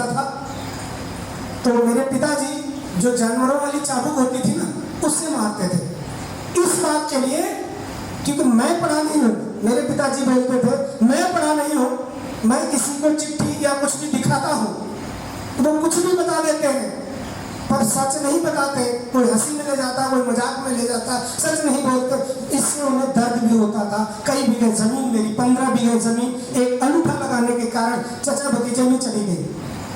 जाता था तो मेरे पिताजी जो जानवरों वाली चाबुक होती थी ना, उससे मारते थे। इस बात के लिए, क्योंकि मैं पढ़ा नहीं हूँ, मेरे पिताजी बोलते थे मैं पढ़ा नहीं हूँ, मैं किसी को चिट्ठी या कुछ भी दिखाता हूँ तो कुछ भी बता देते हैं, पर सच नहीं बताते। कोई हंसी में ले जाता, कोई मजाक में ले जाता, सच नहीं बोलते। इससे उन्हें दर्द भी होता था। कई बीघे जमीन, मेरी 15 बीघे जमीन एक अंगूठा लगाने के कारण चचा भतीजे में चली गई।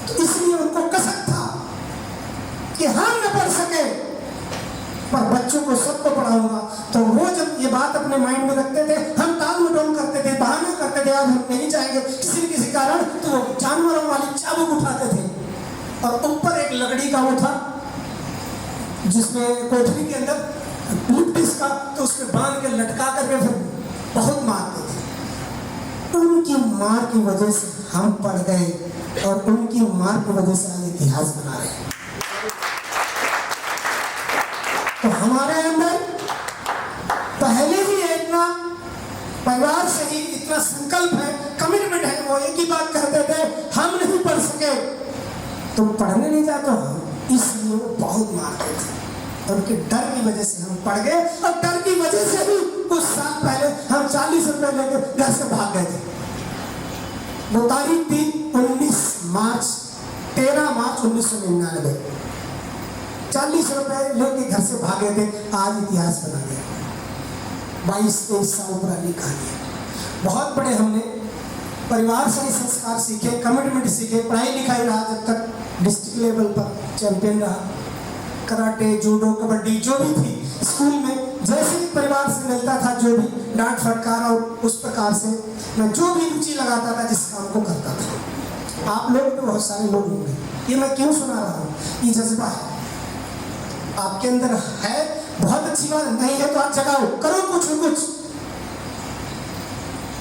तो इसलिए उनको कसक था कि हम न पढ़ सके पर बच्चों को सबको पढ़ाऊंगा। तो वो जब ये बात अपने माइंड में रखते थे, हम टाल मटोल करते थे, बहाना करते थे, आज हम नहीं जाएंगे किसी न किसी कारण, तो वो जानवरों वाली चाबुक उठाते थे और ऊपर एक लकड़ी का वो था जिसमें कोठरी के अंदर लुट्टिस का, तो उसमें बांध के लटका करके फिर बहुत मारते थे। उनकी मार की वजह से हम पढ़ गए और उनकी मार की वजह से आज इतिहास बना रहे हैं। तो हमारे अंदर पहले ही इतना परिवार से ही इतना संकल्प है, कमिटमेंट है। वो एक ही बात कहते थे, हम नहीं पढ़ सके तो पढ़ने नहीं जाते हम, इसलिए वो बहुत मारते थे। उनके डर की वजह से हम पढ़ गए और डर की वजह से ही कुछ साल पहले हम 40 रुपए लेकर घर से भाग गए थे। वो तारीख थी 13 मार्च 1999। 40 रुपए लेके घर से भागे थे, आज इतिहास बना गया। 22-23 साल पुरानी कहानी है। बहुत बड़े हमने परिवार से ही संस्कार सीखे, कमिटमेंट सीखे, पढ़ाई लिखाई रहा, जब तक डिस्ट्रिक्ट लेवल पर चैंपियन रहा। कराटे, जूडो, कबड्डी जो भी थी स्कूल में, जैसे ही परिवार से मिलता था, जो भी डांट फटकार और उस प्रकार से मैं जो भी रुचि लगाता था, जिस काम को करता था। आप लोग तो बहुत सारे लोग होंगे, ये मैं क्यों सुना रहा हूँ, ये जज्बा है आपके अंदर है। बहुत अच्छी बात, नहीं है तो आप जगाओ, करो कुछ न कुछ।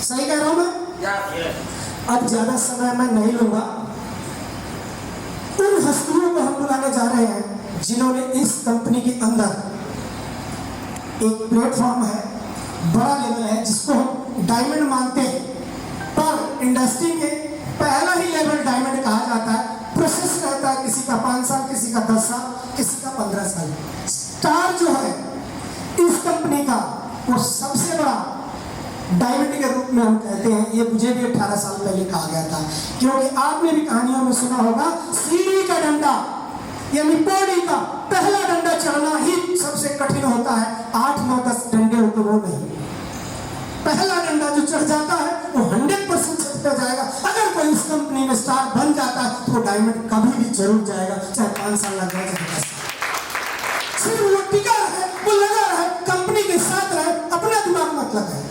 सही कह रहा हूं मैं? अब ज्यादा समय मैं नहीं लूंगा। उन हस्तियों को हम बुलाने जा रहे हैं जिन्होंने इस कंपनी के अंदर एक प्लेटफॉर्म है, बड़ा लेवल है, जिसको हम डायमंड मानते हैं, पर इंडस्ट्री के पहला ही लेवल डायमंड कहा जाता है। प्रोसेस रहता है किसी का 5 साल, किसी का 10 साल, किसी का 15 साल। स्टार जो है इस कंपनी का, वो सबसे बड़ा डायमंड के रूप में हम कहते हैं। ये मुझे भी 18 साल पहले कहा गया था, क्योंकि आपने भी कहानियों में सुना होगा, सीढ़ी का डंडा यानी पौड़ी का पहला डंडा चढ़ना ही सबसे कठिन होता है। 8, 9, 10 डंडे होते वो नहीं, पहला डंडा जो चढ़ जाता है वो 100% छत पे जाएगा। अगर कोई इस कंपनी में स्टार बन जाता है तो वो डायमंड कभी भी जरूर जाएगा, चाहे 5 साल लग जाए, चाहे 10 साल। सिर्फ वो टिका रहे, वो लगा रहे, कंपनी के साथ रहे, अपना दिमाग मत लगाए।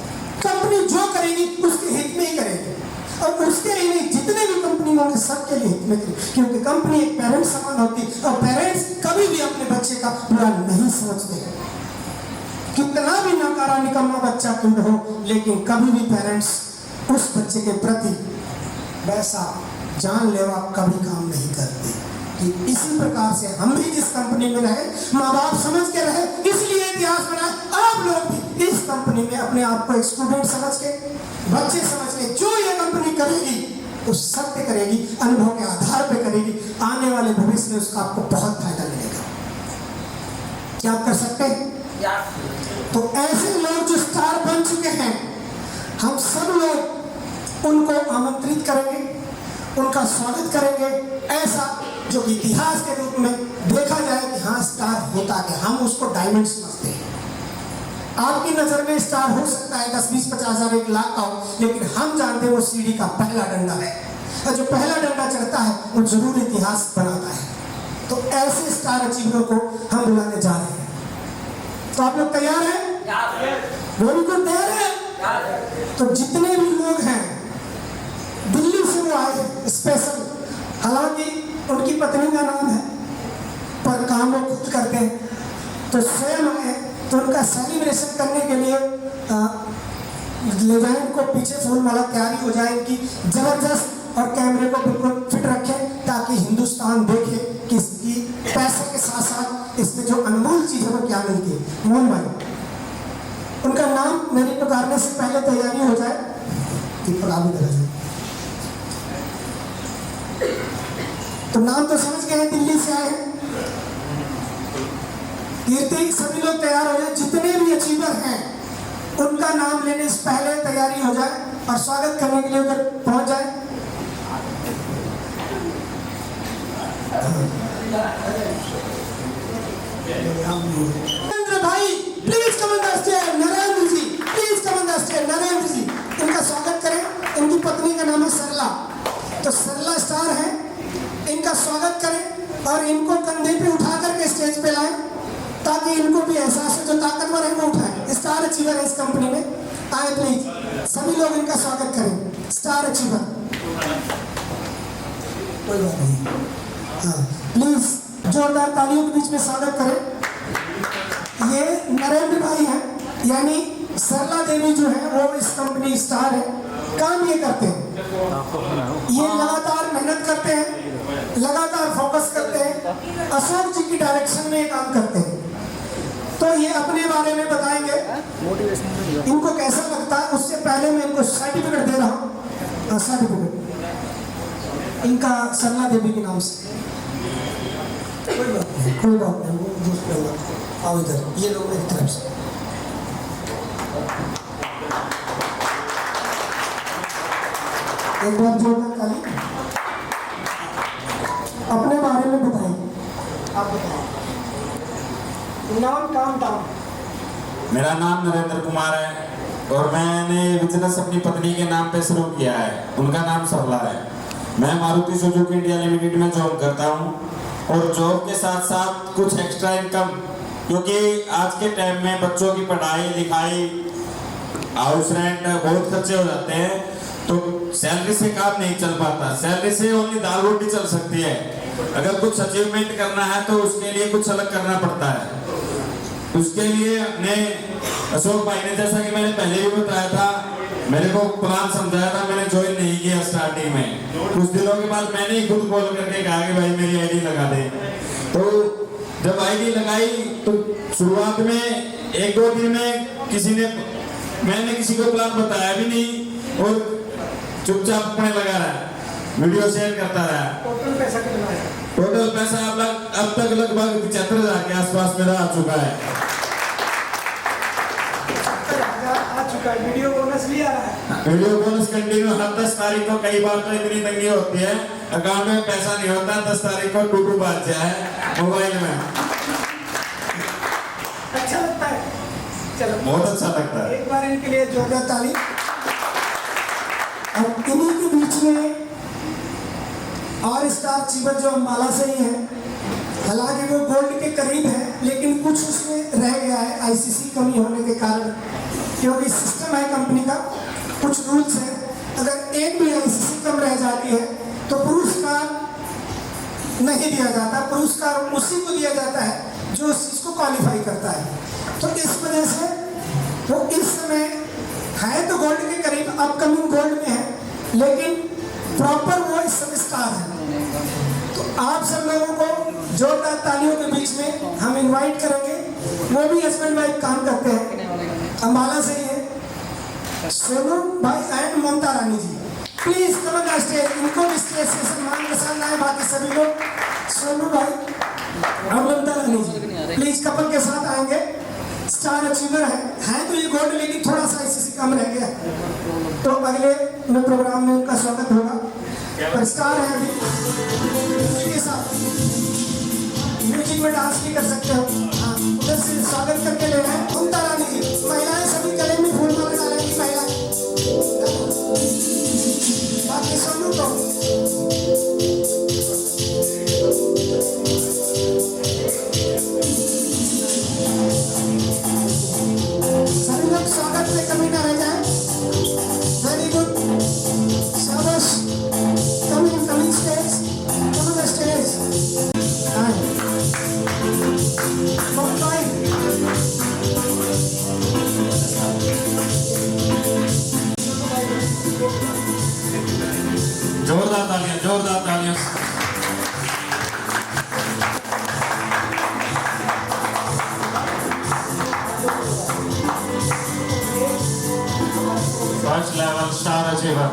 कंपनी जो करेगी उसके हित में ही करेगी, और उसके लिए नहीं, जितने भी कंपनी होंगे सबके लिए हित में करेगी, क्योंकि कंपनी एक पेरेंट्स समान होती है और पेरेंट्स कभी भी अपने बच्चे का बुरा नहीं सोचते हैं। कितना भी नकारा निकम्मा बच्चा क्यों हो, लेकिन कभी भी पेरेंट्स उस बच्चे के प्रति वैसा जानलेवा कभी काम नहीं करते। कि इसी प्रकार से हम भी जिस कंपनी में रहे, माँ बाप समझ के रहे, इसलिए इतिहास बनाए। आप लोग भी इस कंपनी में अपने आप को एक स्टूडेंट समझ के, बच्चे समझ के, जो ये कंपनी करेगी वो सत्य करेगी, अनुभव के आधार पे करेगी। आने वाले भविष्य में उसका आपको बहुत फायदा मिलेगा। क्या आप कर सकते हैं? तो ऐसे लोग जो स्टार बन चुके हैं, हम सब लोग उनको आमंत्रित करेंगे, उनका स्वागत करेंगे, ऐसा जो इतिहास के रूप में देखा जाए कि हाँ स्टार होता है। हम उसको डायमंड समझते हैं। आपकी नजर में स्टार हो सकता है 10, 20, 50 हजार, 1 लाख का हो, लेकिन हम जानते हैं वो सीढ़ी का पहला डंडा है, और जो पहला डंडा चढ़ता है वो जरूर इतिहास बनाता है। तो ऐसे स्टार अचीवरों को हम बुलाने जा रहे हैं। तो आप लोग तैयार हैं? वेरी गुड, तैयार हैं? तो जितने भी लोग हैं, दिल्ली से वो आए स्पेशल, हालांकि उनकी पत्नी का नाम है, पर काम वो खुद करते हैं, तो स्वयं आए। तो उनका सेलिब्रेशन करने के लिए ले जाए, उनको पीछे फूल माला तैयारी हो जाए इनकी जबरदस्त, और कैमरे को बिल्कुल फिट रखें ताकि हिंदुस्तान देखे कि इसकी पैसे के साथ साथ इसमें जो अनमोल चीज़ है वो क्या मिलती है। मोहन भाई, उनका नाम मेरी पुकारने से पहले तैयारी हो जाए कि पुरानी तरह से तो नाम तो समझ गए हैं, दिल्ली से आए हैं। कीर्ति, सभी लोग तैयार हो जाए, जितने भी अचीवर हैं उनका नाम लेने से पहले तैयारी हो जाए और स्वागत करने के लिए उधर पहुंच जाए। नरेंद्र भाई please come on the stage, Narendra ji please come on the stage, Narendra ji इनका स्वागत करें। इनकी पत्नी का नाम है सरला, तो सरला स्टार है, इनका स्वागत करें और इनको कंधे पे उठा करके स्टेज पे लाएं ताकि इनको भी एहसास हो, जो ताकतवर है वो उठाए। स्टार अचीवर है इस कंपनी में, आए प्लीज सभी लोग इनका स्वागत करें। स्टार अचीवर, कोई बात नहीं, हाँ प्लीज जोरदार तालियों के बीच में स्वागत करें। ये नरेंद्र भाई हैं, यानी सरला देवी जो है वो इस कंपनी स्टार है। काम ये करते हैं, ये लगातार मेहनत करते हैं, लगातार फोकस करते हैं, अशोक जी की डायरेक्शन में काम करते हैं। तो ये अपने बारे में बताएंगे, इनको कैसा लगता है। उससे पहले मैं इनको सर्टिफिकेट दे रहा हूँ, सर्टिफिकेट इनका सरला देवी के नाम से। कोई बात नहीं, कोई बात नहीं, वो दूसरे लोग आओ इधर, ये लोग एक तरफ से। एक बार जोरदार ताली। अपने बारे में बताइए, आप बताइए नाम, काम, टाउन। मेरा नाम नरेंद्र कुमार है और मैंने बिजनेस अपनी पत्नी के नाम पे शुरू किया है, उनका नाम सरला है। मैं मारुति सुजुकी इंडिया लिमिटेड में जॉब करता हूँ और जॉब के साथ साथ कुछ एक्स्ट्रा इनकम, क्योंकि आज के टाइम में बच्चों की पढ़ाई लिखाई, हाउस रेंट बहुत खर्चे हो जाते हैं, तो सैलरी से काम नहीं चल पाता। सैलरी से ओनली दाल रोटी चल सकती है। अगर कुछ अचीवमेंट करना है तो उसके लिए कुछ अलग करना पड़ता है। उसके लिए अपने अशोक भाई ने, जैसा कि मैंने पहले भी बताया था, मेरे को प्लान समझाया था, मैंने ज्वाइन नहीं किया स्टार्टिंग में। कुछ दिनों के बाद मैंने ही खुद कॉल करके कहा कि भाई मेरी आईडी लगा दे। तो जब आईडी लगाई तो शुरुआत में एक दो दिन में मैंने किसी को प्लान बताया भी नहीं और चुपचाप अपने लगा रहा, वीडियो शेयर करता रहा। टोटल पैसा कितना है? टोटल पैसा अब तक लगभग 75,000 के आसपास मेरा आ चुका है। आ चुका है। वीडियो बोनस भी आ रहा है। वीडियो बोनस कंटिन्यू हर 10 तारीख को। कई बार तो इतनी तंगी होती है, अकाउंट में पैसा नहीं होता, 10 तारीख को टूटू बाज जाए मोबाइल में। अच्छा लगता है, चलो बहुत अच्छा लगता है। एक बार इनके लिए जोरदार ताली। और इन्हीं के बीच में और स्टार अचीवर जो अम्बाला से ही है, हालांकि वो गोल्ड के करीब है लेकिन कुछ उसमें रह गया है आईसीसी कमी होने के कारण, क्योंकि सिस्टम है कंपनी का, कुछ रूल्स हैं। अगर एक भी आईसीसी कम रह जाती है तो पुरस्कार नहीं दिया जाता, पुरस्कार उसी को दिया जाता है जो उस चीज को क्वालिफाई करता है। तो इस वजह से वो इस समय है तो गोल्ड के करीब, अपकमिंग गोल्ड में है, लेकिन प्रॉपर वो इस समय स्टार है। तो आप सब लोगों को जोरदार तालियों के बीच में हम इनवाइट करेंगे। वो भी हस्बैंड वाइफ काम करते हैं, अम्बाला से ही है, सोनू भाई and Mamta Rani ji. Please come on the stage, इनको भी स्टेज से सम्मान के साथ लाए। बाकी सभी लोग, सोनू भाई और ममता रानी जी प्लीज कपल के साथ आएंगे। स्टार अचीवर है तो ये गोल्ड, लेकिन थोड़ा सा इससे कम रह गया, तो अगले में प्रोग्राम में उनका स्वागत होगा। पर स्टार है अभी, के साथ म्यूजिक में डांस भी कर सकते हो। हाँ, उधर से स्वागत करके ले रहे हैं ममता रानी जी। महिलाएं सभी गले में फूल माला डालेंगी, महिलाएं। बाकी सब लोग सभी लोग स्वागत में कमी ना रह जाए। वेरी गुड, शाबाश। Coming stage, come on the stage. जोरदार तालियां, जोरदार तालियां। First level star achiever.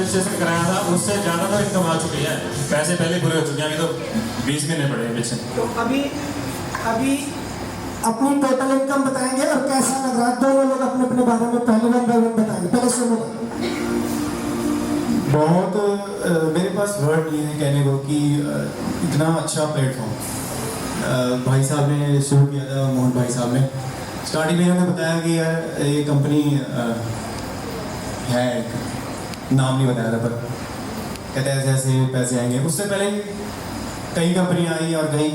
Registration कराया था उससे ज़्यादा तो इनकम आ चुकी है, पैसे पहले पूरे हो चुके हैं, अभी तो 20 महीने पड़े हैं पीछे। तो अभी अपनी टोटल इनकम बताएंगे और कैसा लग रहा है, दोनों लोग अपने अपने बारे में पहले वन बाय वन बताएंगे। पहले सुनो। बहुत मेरे पास वर्ड नहीं है कहने को कि इतना अच्छा प्लेटफॉर्म भाई साहब ने शुरू किया था, मोहन भाई साहब ने स्टार्टिंग में उन्होंने बताया कि यार ये कंपनी है, नाम नहीं बताया था पर कहते हैं ऐसे ऐसे पैसे आएंगे। उससे पहले कई कंपनियां आई और कई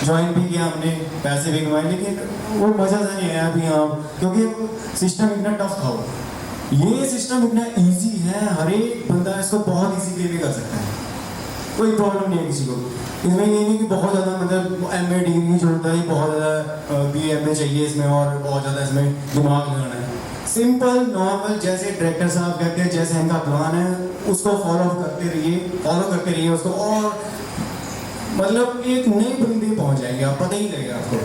ज्वाइन भी किया हमने, पैसे भी कमाए, लेकिन वो मज़ा सा नहीं आया अभी। हाँ, क्योंकि सिस्टम इतना टफ था। ये सिस्टम इतना इजी है, हर एक बंदा इसको बहुत इजीली भी कर सकता है, कोई प्रॉब्लम नहीं है किसी को। इसमें ये नहीं कि बहुत ज़्यादा मतलब MA डिग्री जोड़ता है, बहुत ज़्यादा BA चाहिए इसमें और बहुत ज़्यादा इसमें दिमाग लगाना है। सिंपल नॉर्मल जैसे डायरेक्टर साहब कहते हैं, जैसे इनका प्लान है उसको फॉलो करते रहिए उसको, और मतलब एक नई बंदी पहुंच जाएंगे, आप पता ही लगेगा आपको।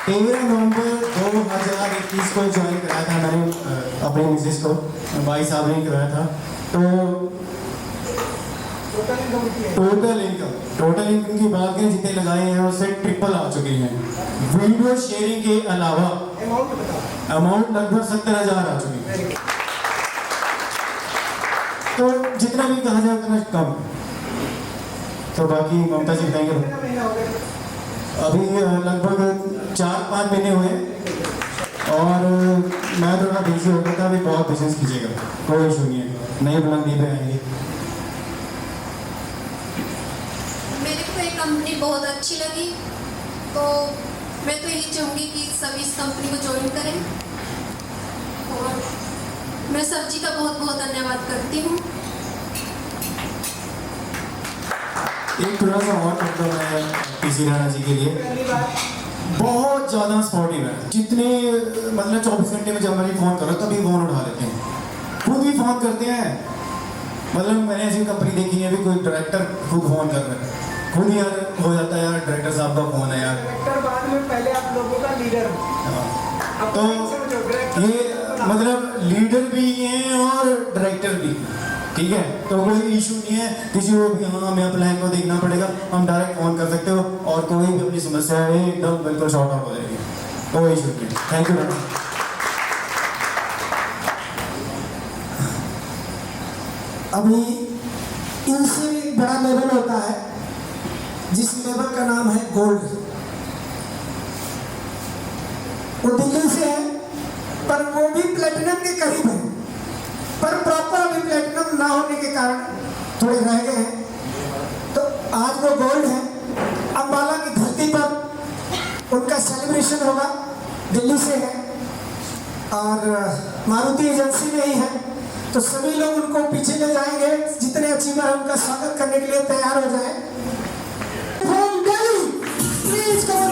13 नवंबर 2021 को ज्वाइन कराया था मैंने अपने मिसेस को, भाई साहब ने कराया था। तो टोटल इनकम की बात करें, जितने लगाए हैं उससे ट्रिपल आ चुके हैं। वीडियो शेयरिंग के अलावा अमाउंट लगभग 70,000 आ चुकी है। तो जितना भी कहा जाए उतना कम। तो बाकी ममता जी बताएंगे। अभी लगभग 4-5 महीने हुए और मैं थोड़ा बिजी हो गया था, अभी बहुत बिजनेस कीजिएगा, कोई इशू नहीं है, नई बुलंदी पे आएंगे। मेरे को ये कंपनी बहुत अच्छी लगी, तो मैं तो यही चाहूँगी कि सभी इस कंपनी को ज्वाइन करें, और मैं सर जी का बहुत बहुत धन्यवाद करती हूँ। एक थोड़ा सा और मतलब है PC राणा जी के लिए, बहुत ज़्यादा सपोर्टिव है। जितने मतलब 24 घंटे में जब मैंने फ़ोन करो तभी फ़ोन उठा लेते हैं, खुद भी फ़ोन करते हैं। मतलब मैंने ऐसी कंपनी देखी है, अभी कोई डायरेक्टर खुद फ़ोन कर रहा है, खुद ही यार हो जाता है यार डायरेक्टर साहब का फ़ोन है यार। डायरेक्टर बाद में, पहले आप लोगों का लीडर हो। तो ये मतलब लीडर भी हैं और डायरेक्टर भी, ठीक है। तो कोई इशू नहीं है किसी को भी, हाँ हमें प्लान को देखना पड़ेगा, हम डायरेक्ट फोन कर सकते हो और कोई भी अपनी समस्या है एकदम बिल्कुल शॉर्ट आउट हो जाएगी, कोई इशू नहीं। Thank you madam. अभी इनसे भी एक बड़ा लेवल होता है, जिस लेवल का नाम है गोल्ड। वो दिल्ली से है पर वो भी प्लेटिनम के करीब है, पर प्रॉपर अभी प्लेटिनम ना होने के कारण थोड़े रह गए हैं। तो आज वो गोल्ड है, अंबाला की धरती पर उनका सेलिब्रेशन होगा, दिल्ली से है और मारुति एजेंसी में ही है। तो सभी लोग उनको पीछे ले जाएंगे, जितने अचीवर है उनका स्वागत करने के लिए तैयार हो जाए। From Delhi please come